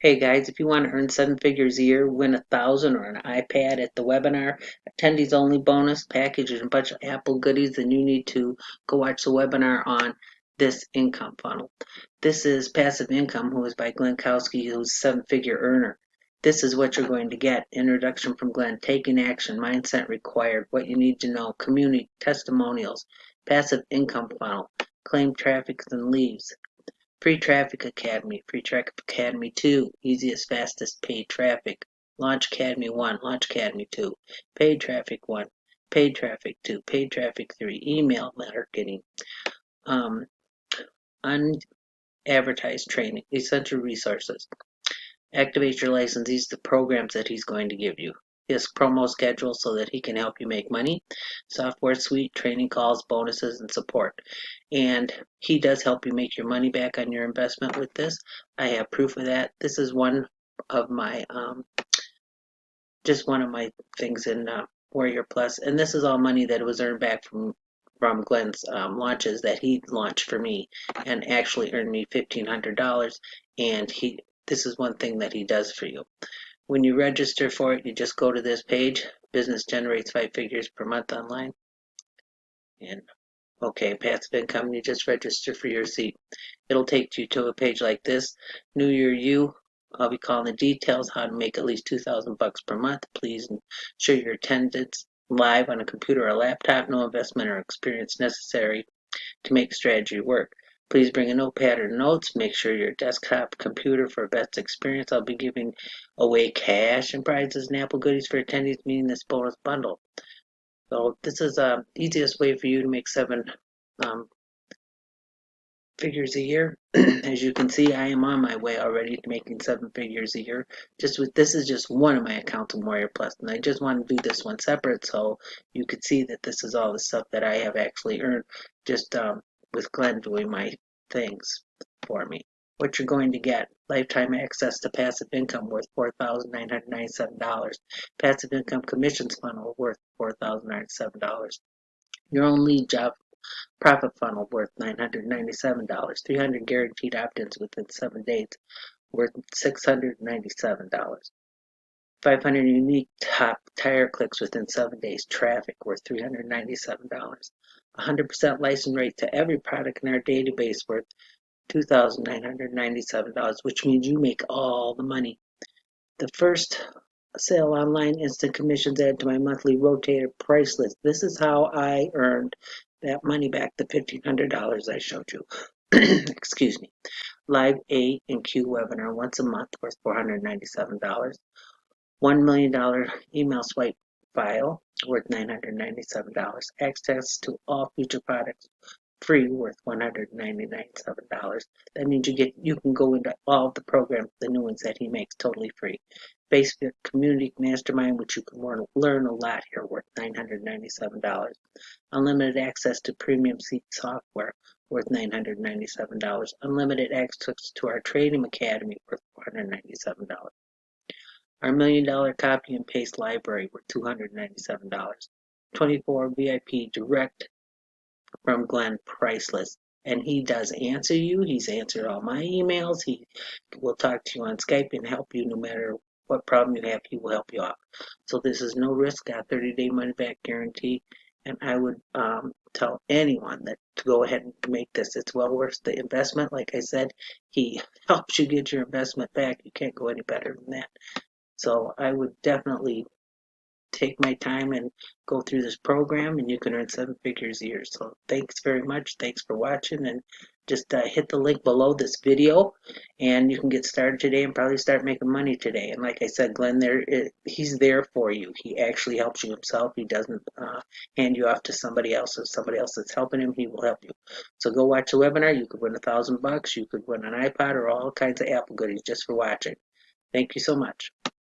Hey guys, if you want to earn 7 figures a year, win 1,000 or an iPad at the webinar, attendees only bonus package, and a bunch of Apple goodies, then you need to go watch the webinar on this income funnel. This is Passive Income, who is by Glynn Kosky, who's a 7-figure earner. This is what you're going to get. Introduction from Glynn, taking action, mindset required, what you need to know, community, testimonials, passive income funnel, claim traffic and leads. Free Traffic Academy, Free Traffic Academy 2, easiest, fastest paid traffic. Launch Academy 1, Launch Academy 2, Paid Traffic 1, Paid Traffic 2, Paid Traffic 3, Email Marketing, um, Unadvertised Training, Essential Resources. Activate your license. These are the programs that he's going to give you. His promo schedule so that he can help you make money. Software suite, training calls, bonuses, and support. And he does help you make your money back on your investment with this. I have proof of that. This is one of my just one of my things in Warrior Plus, and this is all money that was earned back from Glenn's launches that he launched for me, and actually earned me $1,500. And this is one thing that he does for you. When you register for it, you just go to this page. Business generates 5 figures per month online. And okay, passive income, you just register for your seat. It'll take you to a page like this. New Year You. I'll be calling the details, how to make at least 2,000 bucks per month. Please ensure your attendance live on a computer or laptop. No investment or experience necessary to make strategy work. Please bring a notepad or notes. Make sure your desktop computer for best experience. I'll be giving away cash and prizes and Apple goodies for attendees meeting this bonus bundle. So this is the easiest way for you to make 7 um, figures a year. As you can see, I am on my way already to making 7 figures a year. This is just one of my accounts in Warrior Plus, and I just want to do this one separate so you could see that this is all the stuff that I have actually earned just with Glenn doing my things for me. What you're going to get: lifetime access to passive income worth $4,997, passive income commissions funnel worth $4,097, your own lead job profit funnel worth $997, 300 guaranteed opt-ins within 7 days worth $697, 500 unique top tire clicks within 7 days traffic worth $397, 100% license rate to every product in our database worth $2,997, which means you make all the money. The first sale online, instant commissions added to my monthly rotated price list. This is how I earned that money back, the $1,500 I showed you. Excuse me. Live A and Q webinar once a month worth $497. $1 million email swipe file worth $997. Access to all future products free worth $197. That means you can go into all the programs, the new ones that he makes, totally free. Basic Community Mastermind, which you can learn a lot here, worth $997. Unlimited access to premium seat software, worth $997. Unlimited access to our Trading Academy, worth $497. Our $1 million copy and paste library, worth $297. 24 VIP direct from Glenn priceless. And he does answer you. He's answered all my emails. He will talk to you on Skype and help you no matter what problem you have. He will help you out. So this is no risk, got 30-day money back guarantee. And I would tell anyone that to go ahead and make this. It's well worth the investment. Like I said, he helps you get your investment back. You can't go any better than that. So I would definitely take my time and go through this program, and you can earn 7 figures a year. So thanks very much. Thanks for watching, and just hit the link below this video and you can get started today and probably start making money today. And like I said, Glenn, he's there for you. He actually helps you himself. He doesn't hand you off to somebody else. If somebody else is helping him, he will help you. So go watch the webinar. You could win $1,000. You could win an iPod or all kinds of Apple goodies just for watching. Thank you so much.